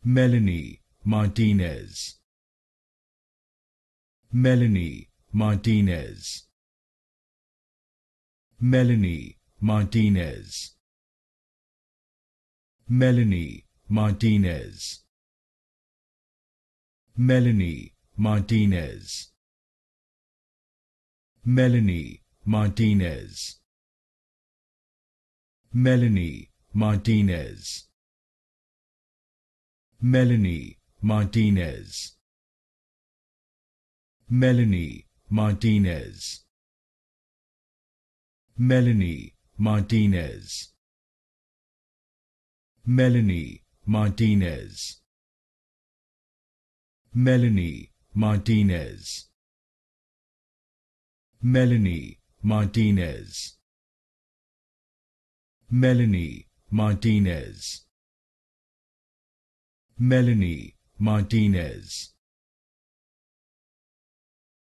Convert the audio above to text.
Melanie Martinez. Melanie Martinez. Melanie Martinez. Melanie Martinez. Melanie Martinez. Melanie Martinez. Melanie Martinez. Melanie Martinez. Melanie Martinez. Melanie Martinez. Melanie Martinez. Melanie Martinez. Melanie Martinez. Melanie Martinez. Melanie Martinez.